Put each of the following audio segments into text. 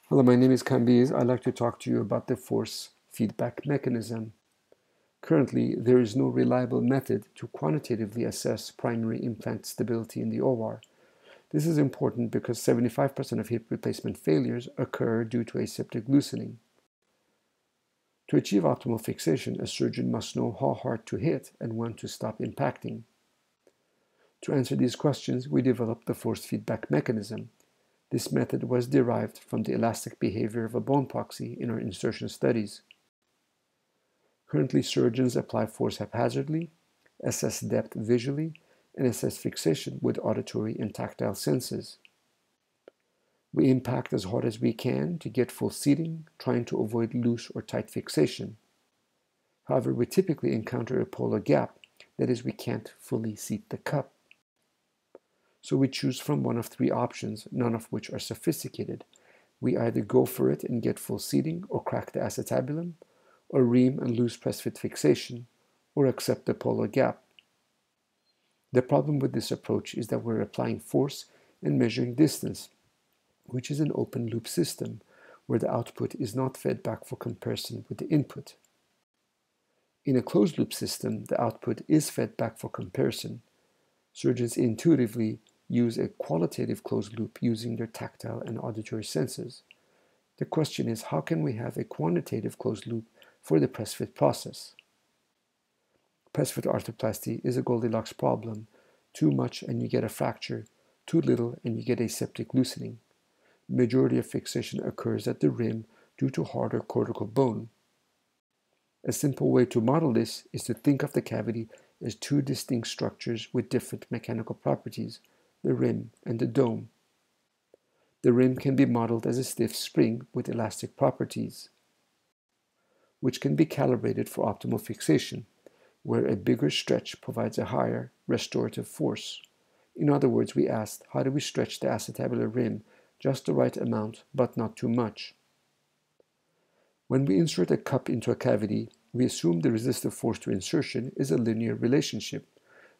Hello, my name is Kambiz. I'd like to talk to you about the force feedback mechanism. Currently, there is no reliable method to quantitatively assess primary implant stability in the OR. This is important because 75% of hip replacement failures occur due to aseptic loosening. To achieve optimal fixation, a surgeon must know how hard to hit and when to stop impacting. To answer these questions, we developed the force feedback mechanism. This method was derived from the elastic behavior of a bone proxy in our insertion studies. Currently, surgeons apply force haphazardly, assess depth visually, and assess fixation with auditory and tactile senses. We impact as hard as we can to get full seating, trying to avoid loose or tight fixation. However, we typically encounter a polar gap, that is, we can't fully seat the cup. So we choose from one of three options, none of which are sophisticated. We either go for it and get full seating, or crack the acetabulum, or ream and lose press-fit fixation, or accept the polar gap. The problem with this approach is that we're applying force and measuring distance, which is an open-loop system, where the output is not fed back for comparison with the input. In a closed-loop system, the output is fed back for comparison. Surgeons intuitively use a qualitative closed loop using their tactile and auditory senses. The question is, how can we have a quantitative closed loop for the press-fit process? Press-fit arthroplasty is a Goldilocks problem. Too much and you get a fracture, too little and you get aseptic loosening. Majority of fixation occurs at the rim due to harder cortical bone. A simple way to model this is to think of the cavity as two distinct structures with different mechanical properties, the rim and the dome. The rim can be modeled as a stiff spring with elastic properties, which can be calibrated for optimal fixation, where a bigger stretch provides a higher restorative force. In other words, we asked, how do we stretch the acetabular rim just the right amount, but not too much? When we insert a cup into a cavity, we assume the resistive force to insertion is a linear relationship,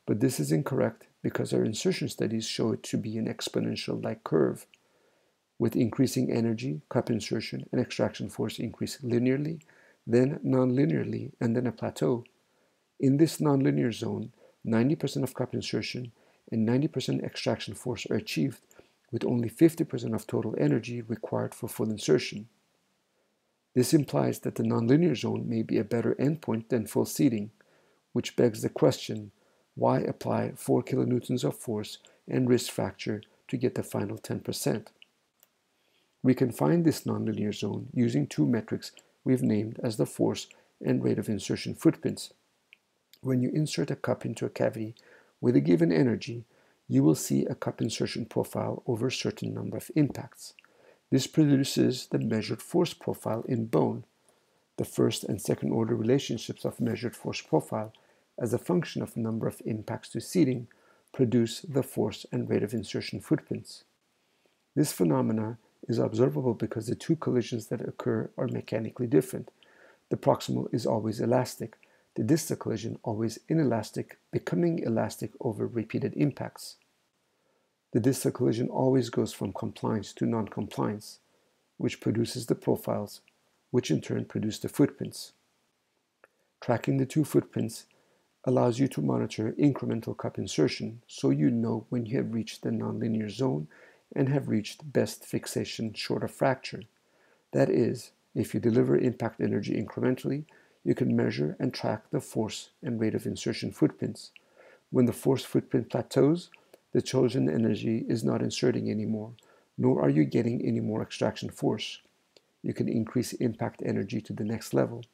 but this is incorrect because our insertion studies show it to be an exponential-like curve. With increasing energy, cup insertion and extraction force increase linearly, then non-linearly, and then a plateau. In this non-linear zone, 90% of cup insertion and 90% extraction force are achieved, with only 50% of total energy required for full insertion. This implies that the nonlinear zone may be a better endpoint than full seating, which begs the question, why apply 4 kilonewtons of force and risk fracture to get the final 10%? We can find this nonlinear zone using two metrics we've named as the force and rate of insertion footprints. When you insert a cup into a cavity with a given energy, you will see a cup insertion profile over a certain number of impacts. This produces the measured force profile in bone. The first and second order relationships of measured force profile as a function of number of impacts to seating produce the force and rate of insertion footprints. This phenomena is observable because the two collisions that occur are mechanically different. The proximal is always elastic, the distal collision always inelastic, becoming elastic over repeated impacts. The distal collision always goes from compliance to non-compliance, which produces the profiles, which in turn produce the footprints. Tracking the two footprints allows you to monitor incremental cup insertion, so you know when you have reached the nonlinear zone and have reached best fixation short of fracture. That is, if you deliver impact energy incrementally, you can measure and track the force and rate of insertion footprints. When the force footprint plateaus, the chosen energy is not inserting anymore, nor are you getting any more extraction force. You can increase impact energy to the next level.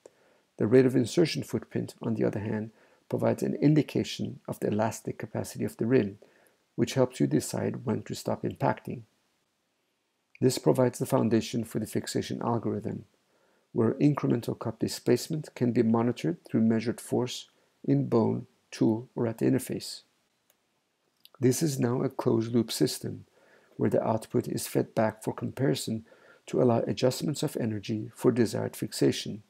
The rate of insertion footprint, on the other hand, provides an indication of the elastic capacity of the rim, which helps you decide when to stop impacting. This provides the foundation for the fixation algorithm, where incremental cup displacement can be monitored through measured force in bone, tool, or at the interface. This is now a closed-loop system, where the output is fed back for comparison to allow adjustments of energy for desired fixation.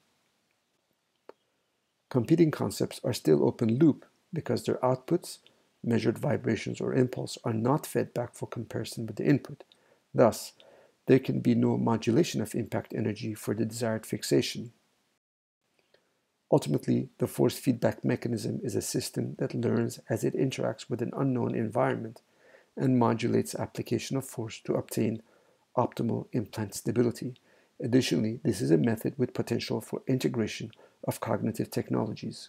Competing concepts are still open loop because their outputs, measured vibrations or impulse, are not fed back for comparison with the input. Thus, there can be no modulation of impact energy for the desired fixation. Ultimately, the force feedback mechanism is a system that learns as it interacts with an unknown environment and modulates application of force to obtain optimal implant stability. Additionally, this is a method with potential for integration of cognitive technologies.